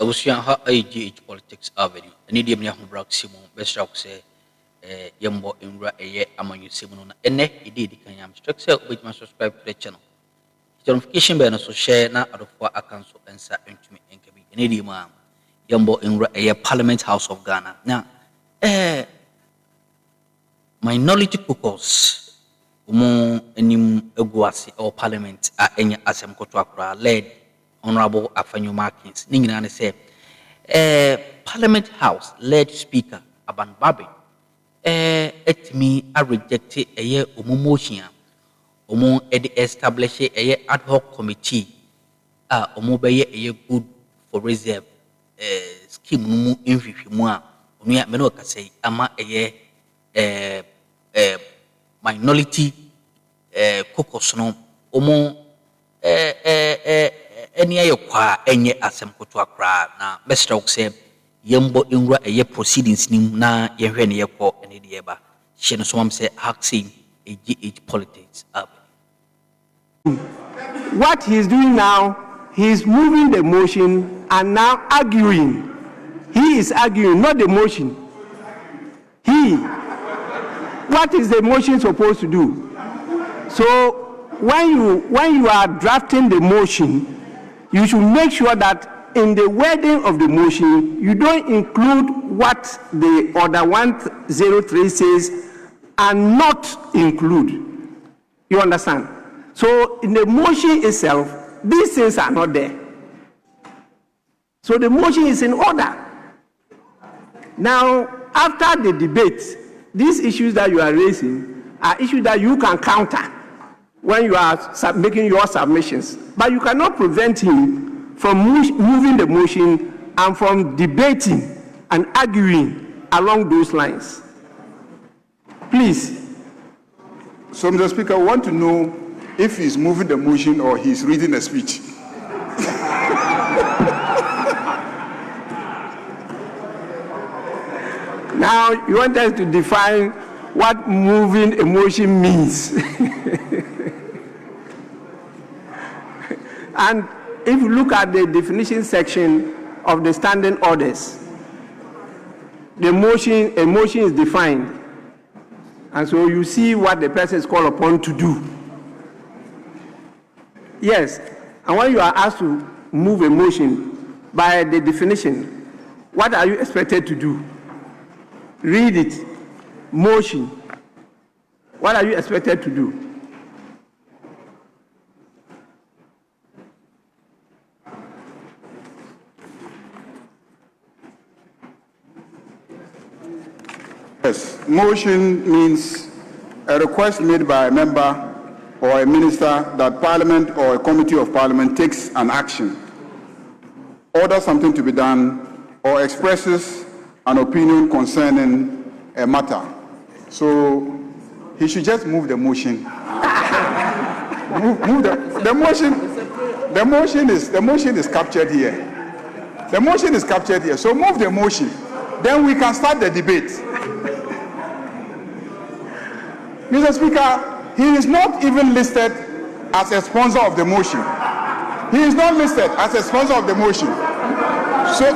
Abusian ha AGH Politics Avenue. Any dear Brack Simon, best rock say, Yambo in Ra a among you Simon, and neck, indeed, can you structure which must subscribe to the channel. Notification bell so share now out of 4 accounts to answer into me and can be any man. Yambo in Ra a Parliament House of Ghana. Now, minority caucus, enim eguasi or Parliament at any Assem Kotwakra led. Honorable Afenyo Markins, Ningana say, Parliament House led Speaker Aban Babi, et me I rejected a year motion, establish a year ad hoc committee, omobeye a year good for reserve, scheme in Fifimoa, Unia Menoka say, ama a year minority caucus no, any ayo kwa enye asem koto akra na Mr. Oxe yembo inra eye proceedings nim na yehwe ne yekọ ene de eba she no so am say axing AGH Politics up. What he's doing now, he's moving the motion and now arguing. He is arguing, not the motion. What is the motion supposed to do? So when you are drafting the motion, you should make sure that in the wording of the motion, you don't include what the order 103 says and not include. You understand? So in the motion itself, these things are not there. So the motion is in order. Now, after the debate, these issues that you are raising are issues that you can counter when you are making your submissions. But you cannot prevent him from moving the motion and from debating and arguing along those lines. Please. So, Mr. Speaker, I want to know if he's moving the motion or he's reading a speech. Now, you want us to define what moving a motion means. And if you look at the definition section of the standing orders, a motion is defined. And so you see what the person is called upon to do. Yes, and when you are asked to move a motion by the definition, what are you expected to do? Read it. Motion. What are you expected to do? Yes, motion means a request made by a member or a minister that Parliament or a committee of Parliament takes an action, orders something to be done, or expresses an opinion concerning a matter. So he should just move the motion. move the motion. The motion is captured here. The motion is captured here. So move the motion. Then we can start the debate. Mr. Speaker, he is not even listed as a sponsor of the motion. He is not listed as a sponsor of the motion. So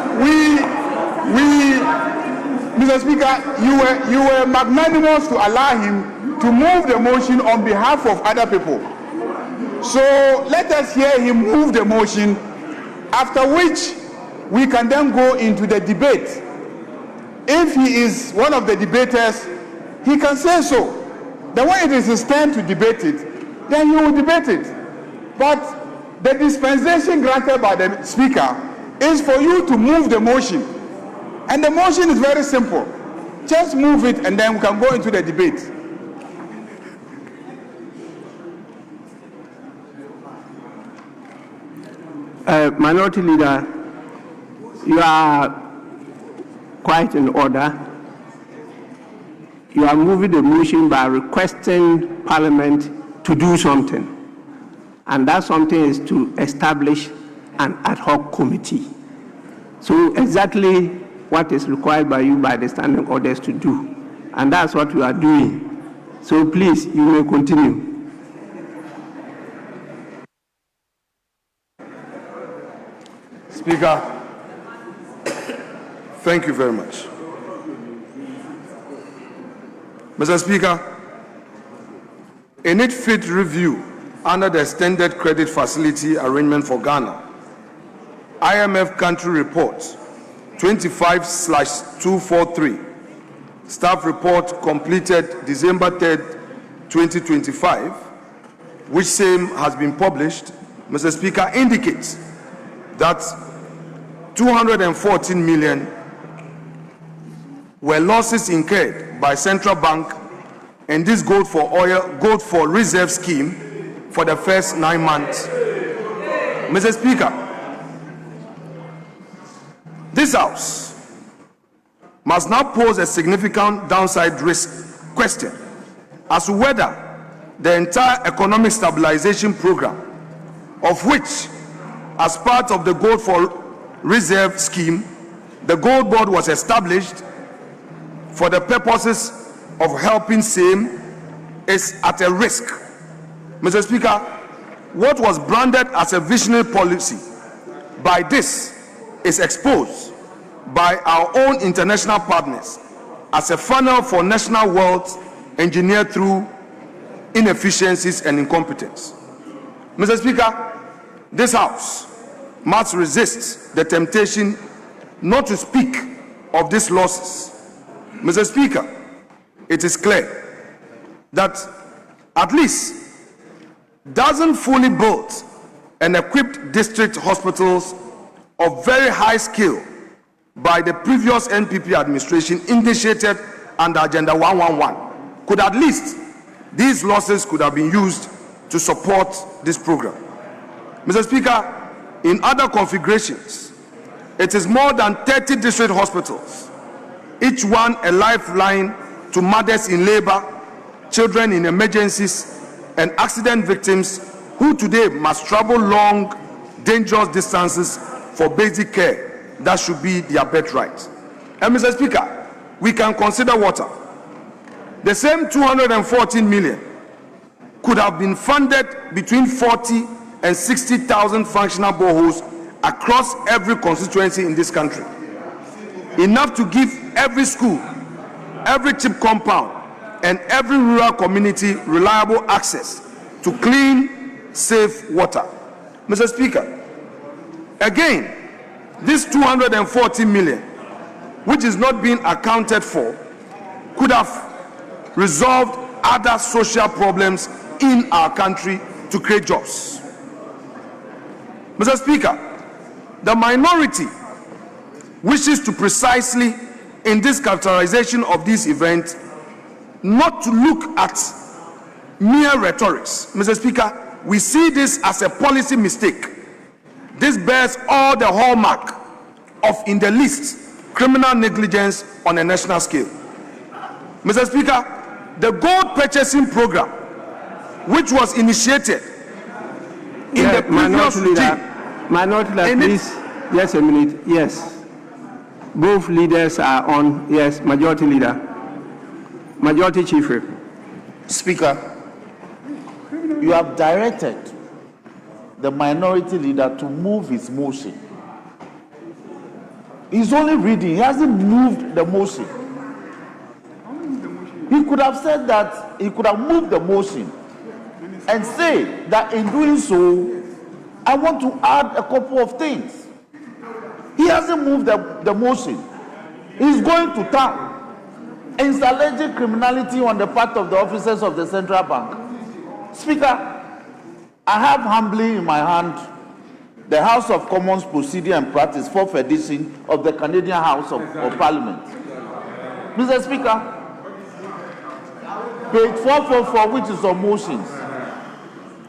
Mr. Speaker, you were magnanimous to allow him to move the motion on behalf of other people. So let us hear him move the motion, after which we can then go into the debate. If he is one of the debaters, he can say so. Then when it is his turn to debate it, then he will debate it. But the dispensation granted by the Speaker is for you to move the motion. And the motion is very simple. Just move it and then we can go into the debate. Minority Leader, you are quite in order. You are moving the motion by requesting Parliament to do something. And that something is to establish an ad hoc committee. So exactly what is required by you by the standing orders to do. And that's what you are doing. So please, you may continue. Speaker, Thank you very much. Mr. Speaker, a need fit review under the Extended Credit Facility Arrangement for Ghana, IMF Country Report 25/243, Staff Report completed December 3rd, 2025, which same has been published, Mr. Speaker, indicates that 214 million were losses incurred by Central Bank and this gold for reserve scheme for the first 9 months. Mr. Speaker, this House must now pose a significant downside risk question as to whether the entire economic stabilization program, of which, as part of the gold for reserve scheme, the gold board was established for the purposes of helping same, is at a risk. Mr. Speaker, what was branded as a visionary policy by this is exposed by our own international partners as a funnel for national wealth engineered through inefficiencies and incompetence. Mr. Speaker, this House must resist the temptation not to speak of these losses. Mr. Speaker, it is clear that at least dozen fully built and equipped district hospitals of very high skill by the previous NPP administration initiated under Agenda 111 could at least, these losses could have been used to support this program. Mr. Speaker, in other configurations, it is more than 30 district hospitals, each one a lifeline to mothers in labor, children in emergencies, and accident victims who today must travel long, dangerous distances for basic care that should be their birthright. And Mr. Speaker, we can consider water. The same 214 million could have been funded between 40 and 60,000 functional boreholes across every constituency in this country. Enough to give every school, every chip compound, and every rural community reliable access to clean, safe water. Mr. Speaker, again, this 240 million, which is not being accounted for, could have resolved other social problems in our country to create jobs. Mr. Speaker, the minority wishes to precisely, in this characterization of this event, not to look at mere rhetorics. Mr. Speaker, we see this as a policy mistake. This bears all the hallmark of, in the least, criminal negligence on a national scale. Mr. Speaker, the gold purchasing program, which was initiated in the previous regime. Minority Leader, please, just a minute. Yes. Both leaders are on. Yes, Majority Leader. Majority Chief Whip. Speaker, you have directed the Minority Leader to move his motion. He's only reading, he hasn't moved the motion. He could have said that, he could have moved the motion and say that in doing so, I want to add a couple of things. He hasn't moved the motion. He's going to town. It's alleged criminality on the part of the officers of the Central Bank. Speaker, I have humbly in my hand the House of Commons Procedure and Practice, 4th edition of the Canadian House of Parliament. Mr. Speaker, page 444, which is on motions.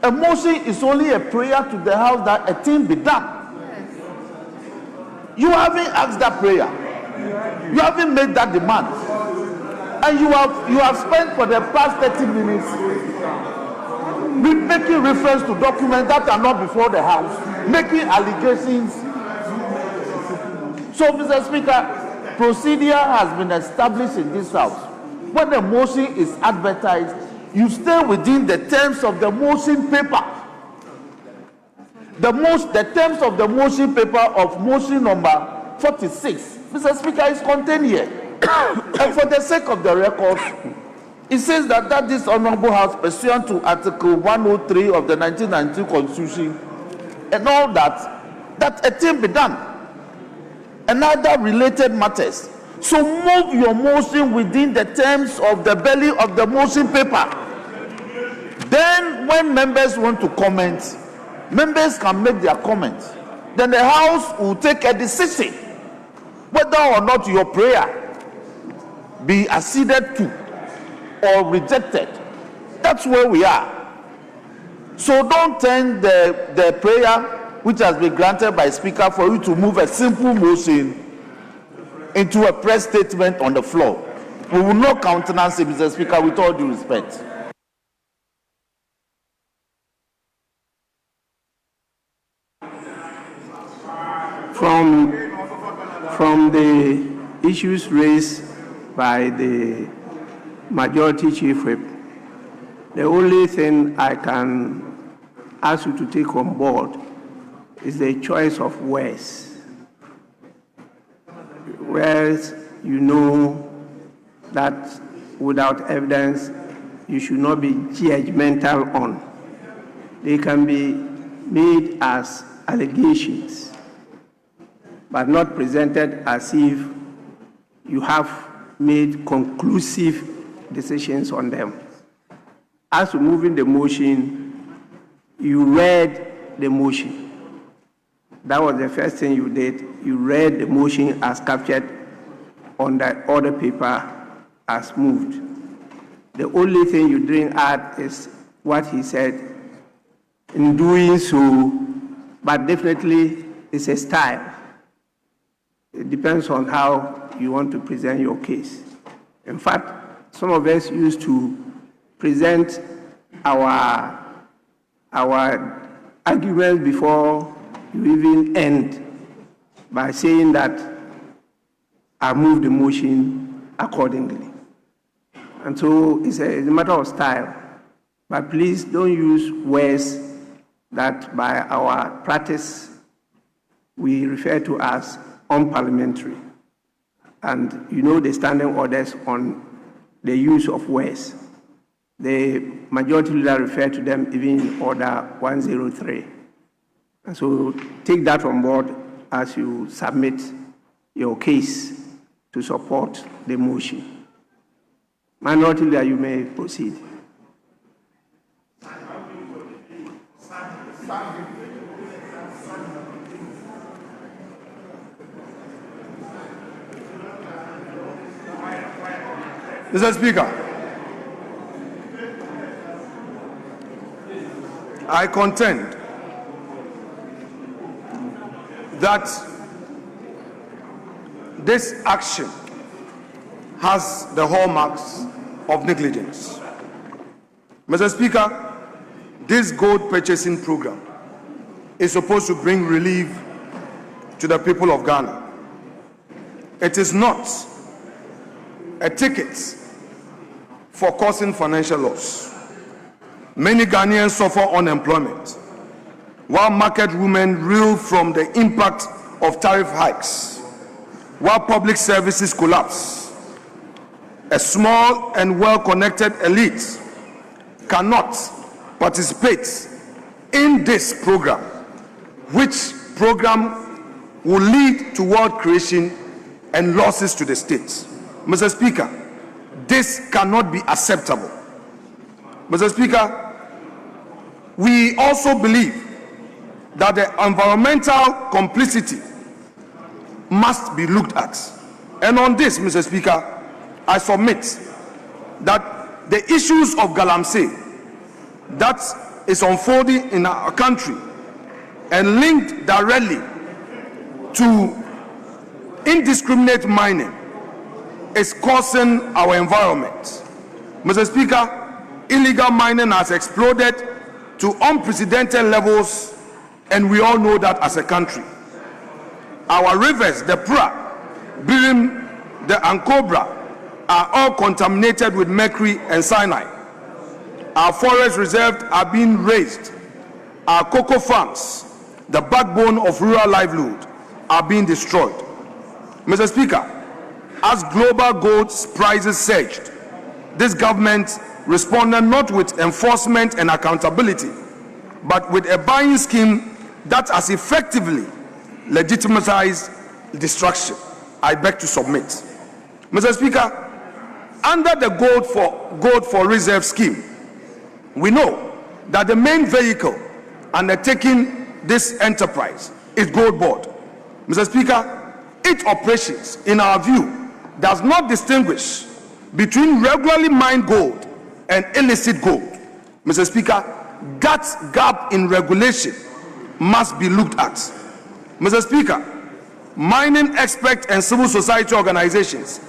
A motion is only a prayer to the House that a thing be done. You haven't asked that prayer. You haven't made that demand. And you have spent for the past 30 minutes making reference to documents that are not before the House, making allegations. So, Mr. Speaker, procedure has been established in this House. When a motion is advertised, you stay within the terms of the motion paper. The terms of the motion paper of motion number 46, Mr. Speaker, is contained here. And for the sake of the record, it says that this Honorable House, pursuant to Article 103 of the 1992 Constitution, and all that a thing be done, and other related matters. So move your motion within the terms of the belly of the motion paper. Then when members want to comment, members can make their comments. Then the House will take a decision whether or not your prayer be acceded to or rejected. That's where we are. So don't turn the prayer which has been granted by Speaker for you to move a simple motion into a press statement on the floor. We will not countenance it, Mr. Speaker, with all due respect. From the issues raised by the Majority Chief Whip, the only thing I can ask you to take on board is the choice of words. Whereas you know that without evidence you should not be judgmental on. They can be made as allegations, but not presented as if you have made conclusive decisions on them. As to moving the motion, you read the motion. That was the first thing you did. You read the motion as captured on the order paper as moved. The only thing you didn't add is what he said in doing so, but definitely it's a style. It depends on how you want to present your case. In fact, some of us used to present our arguments before you even end by saying that I move the motion accordingly. And so it's a matter of style. But please don't use words that by our practice we refer to as unparliamentary. And you know the standing orders on the use of words. The majority leader referred to them even in Order 103. And so take that on board as you submit your case to support the motion. Minority leader, you may proceed. Mr. Speaker, I contend that this action has the hallmarks of negligence. Mr. Speaker, this gold purchasing program is supposed to bring relief to the people of Ghana. It is not a ticket for causing financial loss. Many Ghanaians suffer unemployment, while market women reel from the impact of tariff hikes, while public services collapse. A small and well-connected elite cannot participate in this program, which program will lead to wealth creation and losses to the state. Mr. Speaker, this cannot be acceptable. Mr. Speaker, we also believe that the environmental complicity must be looked at. And on this, Mr. Speaker, I submit that the issues of Galamsey that is unfolding in our country and linked directly to indiscriminate mining is causing our environment. Mr. Speaker, illegal mining has exploded to unprecedented levels, and we all know that as a country. Our rivers, the Pra, Birim, the Ankobra, are all contaminated with mercury and cyanide. Our forest reserves are being razed. Our cocoa farms, the backbone of rural livelihood, are being destroyed. Mr. Speaker, as global gold prices surged, this government responded not with enforcement and accountability, but with a buying scheme that has effectively legitimized destruction. I beg to submit. Mr. Speaker, under the Gold for Reserve scheme, we know that the main vehicle undertaking this enterprise is Gold Board. Mr. Speaker, its operations, in our view, does not distinguish between regularly mined gold and illicit gold. Mr. Speaker, that gap in regulation must be looked at. Mr. Speaker, mining experts and civil society organizations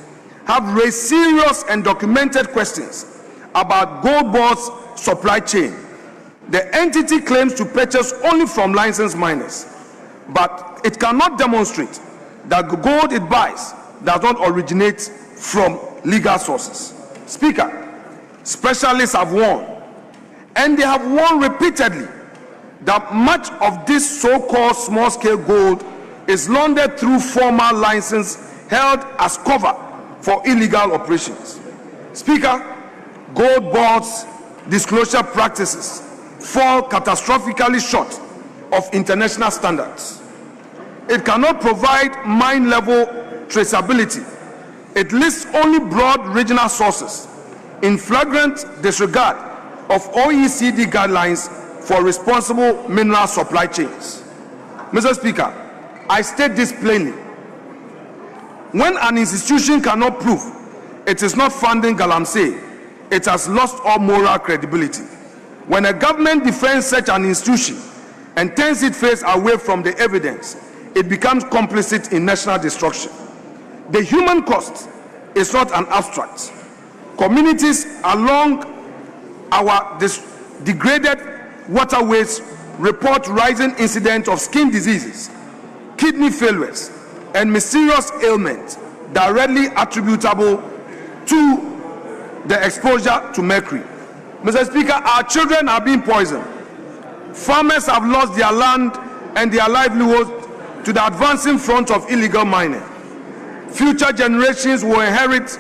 have raised serious and documented questions about Gold Board's supply chain. The entity claims to purchase only from licensed miners, but it cannot demonstrate that the gold it buys does not originate from legal sources. Speaker, specialists have warned, and they have warned repeatedly, that much of this so-called small-scale gold is laundered through formal license held as cover for illegal operations. Speaker, Gold Board's disclosure practices fall catastrophically short of international standards. It cannot provide mine-level traceability. It lists only broad regional sources in flagrant disregard of OECD guidelines for responsible mineral supply chains. Mr. Speaker, I state this plainly. When an institution cannot prove it is not funding galamsey, it has lost all moral credibility. When a government defends such an institution and turns its face away from the evidence, it becomes complicit in national destruction. The human cost is not an abstract. Communities along our degraded waterways report rising incidents of skin diseases, kidney failures, and mysterious ailments directly attributable to the exposure to mercury. Mr. Speaker, our children are being poisoned. Farmers have lost their land and their livelihoods to the advancing front of illegal mining. Future generations will inherit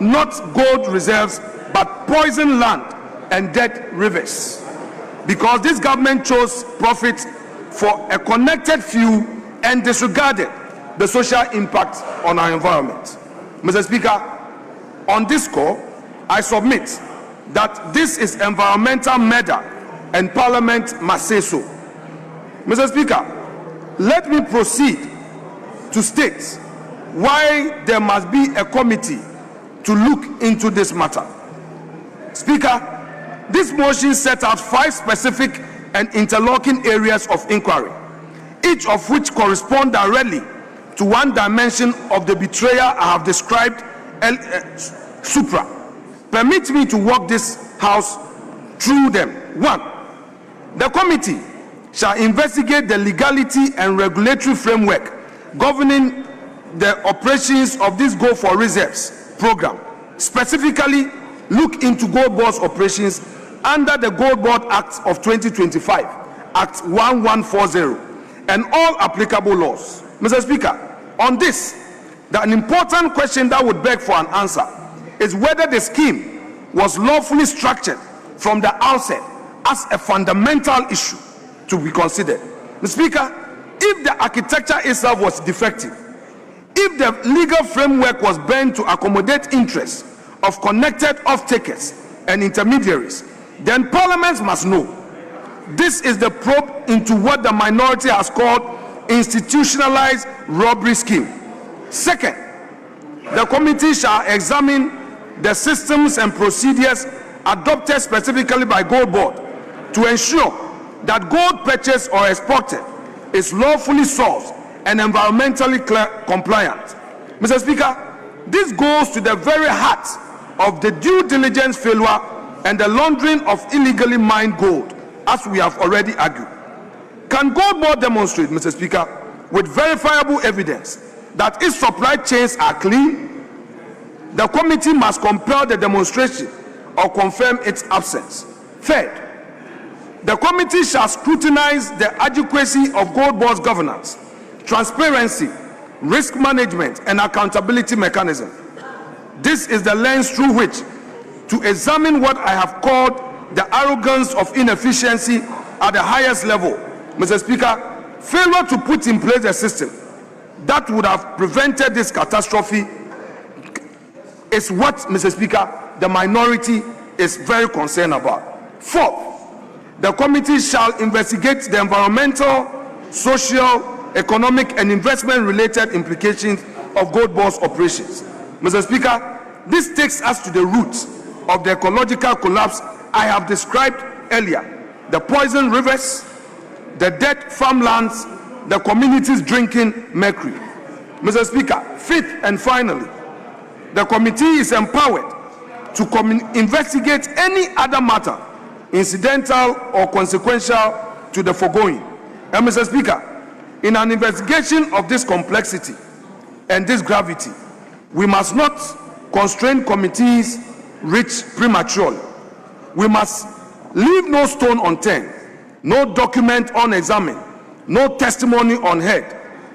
not gold reserves, but poisoned land and dead rivers, because this government chose profit for a connected few and disregarded the social impact on our environment. Mr. Speaker, on this score, I submit that this is environmental murder and Parliament must say so. Mr. Speaker, let me proceed to state why there must be a committee to look into this matter. Speaker, this motion set out 5 specific and interlocking areas of inquiry, each of which correspond directly to one dimension of the betrayal I have described supra. Permit me to walk this House through them. 1. The committee shall investigate the legality and regulatory framework governing the operations of this Gold for Reserves program. Specifically, look into Gold Board's operations under the Gold Board Act of 2025, Act 1140, and all applicable laws. Mr. Speaker, on this, an important question that would beg for an answer is whether the scheme was lawfully structured from the outset as a fundamental issue to be considered. Mr. Speaker, if the architecture itself was defective, if the legal framework was bent to accommodate interests of connected off-takers and intermediaries, then Parliament must know. This is the probe into what the minority has called institutionalized robbery scheme. Second, the committee shall examine the systems and procedures adopted specifically by Gold Board to ensure that gold purchased or exported is lawfully sourced and environmentally compliant. Mr. Speaker, this goes to the very heart of the due diligence failure and the laundering of illegally mined gold, as we have already argued. Can Gold Board demonstrate, Mr. Speaker, with verifiable evidence that its supply chains are clean? The committee must compel the demonstration or confirm its absence. Third, the committee shall scrutinize the adequacy of Gold Board's governance, transparency, risk management, and accountability mechanism. This is the lens through which to examine what I have called the arrogance of inefficiency at the highest level. Mr. Speaker, failure to put in place a system that would have prevented this catastrophe is what, Mr. Speaker, the minority is very concerned about. Fourth, the committee shall investigate the environmental, social, economic, and investment-related implications of Gold Board's operations. Mr. Speaker, this takes us to the root of the ecological collapse I have described earlier: the poisoned rivers, the dead farmlands, the communities drinking mercury. Mr. Speaker, fifth and finally, the committee is empowered to investigate any other matter incidental or consequential to the foregoing. And Mr. Speaker, in an investigation of this complexity and this gravity, we must not constrain committees reach prematurely. We must leave no stone unturned, no document unexamined, no testimony unheard.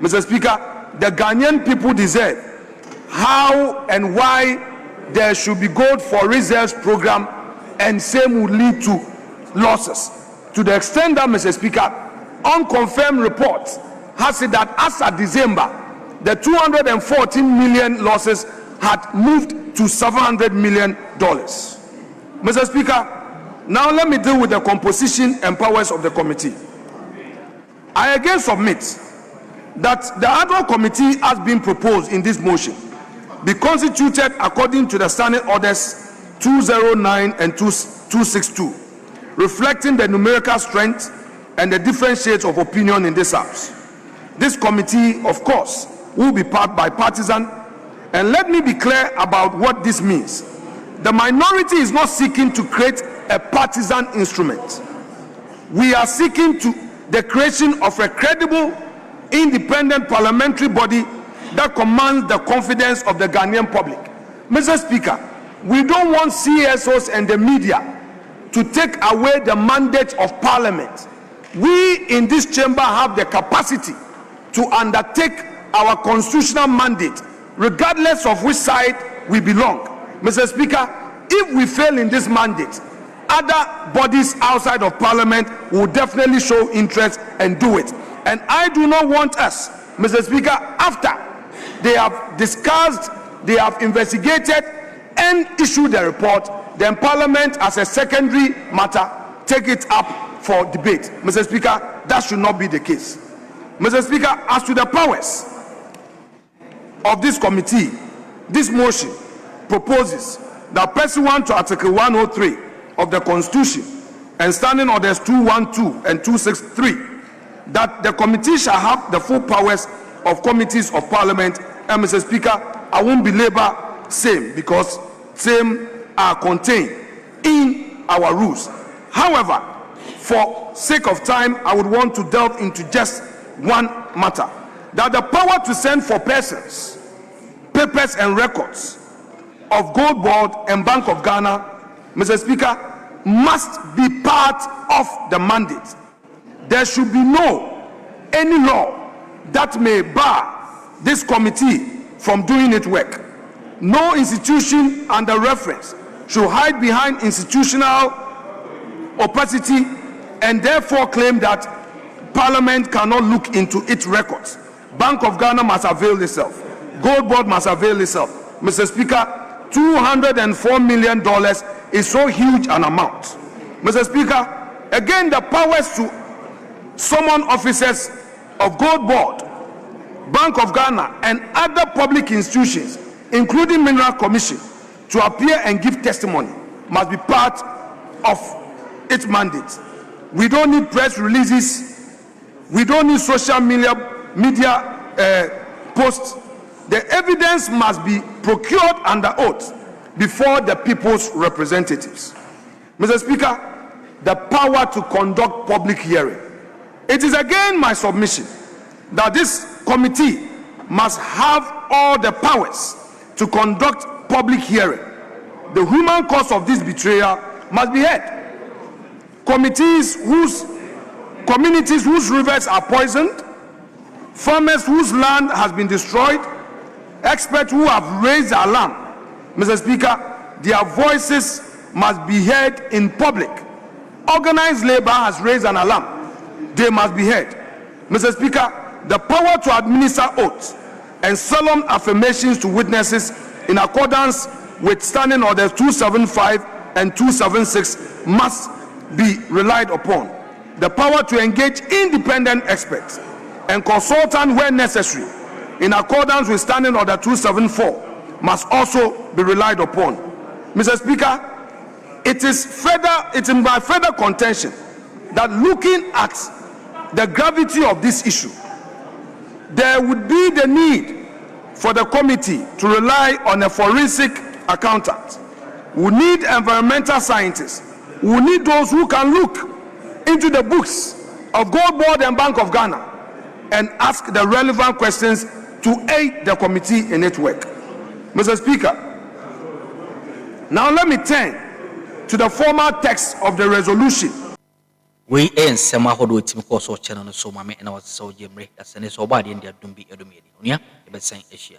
Mr. Speaker, the Ghanaian people deserve how and why there should be gold for reserves program, and same would lead to losses. To the extent that, Mr. Speaker, unconfirmed reports has said that as of December, the 214 million losses had moved to $700 million. Mr. Speaker, now let me deal with the composition and powers of the committee. I again submit that the ad hoc committee has been proposed in this motion be constituted according to the standing orders 209 and 262, reflecting the numerical strength and the different shades of opinion in this house. This committee, of course, will be bipartisan, and let me be clear about what this means. The minority is not seeking to create a partisan instrument. We are seeking the creation of a credible, independent parliamentary body that commands the confidence of the Ghanaian public. Mr. Speaker, we don't want CSOs and the media to take away the mandate of Parliament. We in this chamber have the capacity to undertake our constitutional mandate, regardless of which side we belong. Mr. Speaker, if we fail in this mandate, other bodies outside of Parliament will definitely show interest and do it. And I do not want us, Mr. Speaker, after they have discussed, they have investigated and issued the report, then Parliament as a secondary matter take it up for debate. Mr. Speaker, that should not be the case. Mr. Speaker, as to the powers of this committee, this motion proposes that pursuant to Article 103 of the Constitution and Standing Orders 212 and 263, that the committee shall have the full powers of committees of Parliament. And Mr. Speaker, I won't belabor same because same are contained in our rules. However, for sake of time, I would want to delve into just one matter: that the power to send for persons, papers and records of Gold Board and Bank of Ghana, Mr. Speaker, must be part of the mandate. There should be any law that may bar this committee from doing its work. No institution under reference should hide behind institutional opacity and therefore claim that Parliament cannot look into its records. Bank of Ghana must avail itself. Gold Board must avail itself. Mr. Speaker, $204 million is so huge an amount. Mr. Speaker, again, the powers to summon officers of Gold Board, Bank of Ghana, and other public institutions, including Mineral Commission, to appear and give testimony must be part of its mandate. We don't need press releases. We don't need social media posts. The evidence must be procured under oath before the people's representatives. Mr. Speaker, the power to conduct public hearing. It is again my submission that this committee must have all the powers to conduct public hearing. The human cause of this betrayal must be heard. Communities whose rivers are poisoned, farmers whose land has been destroyed, experts who have raised the alarm. Mr. Speaker, their voices must be heard in public. Organized labor has raised an alarm. They must be heard. Mr. Speaker, the power to administer oaths and solemn affirmations to witnesses in accordance with Standing Orders 275 and 276 must be relied upon. The power to engage independent experts and consultants where necessary in accordance with Standing Order 274 must also be relied upon. Mr. Speaker, it is my further contention that looking at the gravity of this issue, there would be the need for the committee to rely on a forensic accountant. We need environmental scientists. We need those who can look into the books of Gold Board and Bank of Ghana and ask the relevant questions to aid the committee in its work. Mr. Speaker, now let me turn to the formal text of the resolution. We end Sama Hodo Timko channel so Mame and I was so Jimre as an is obadi in their Dumbi Edomidi. Unia, the best saying Asia.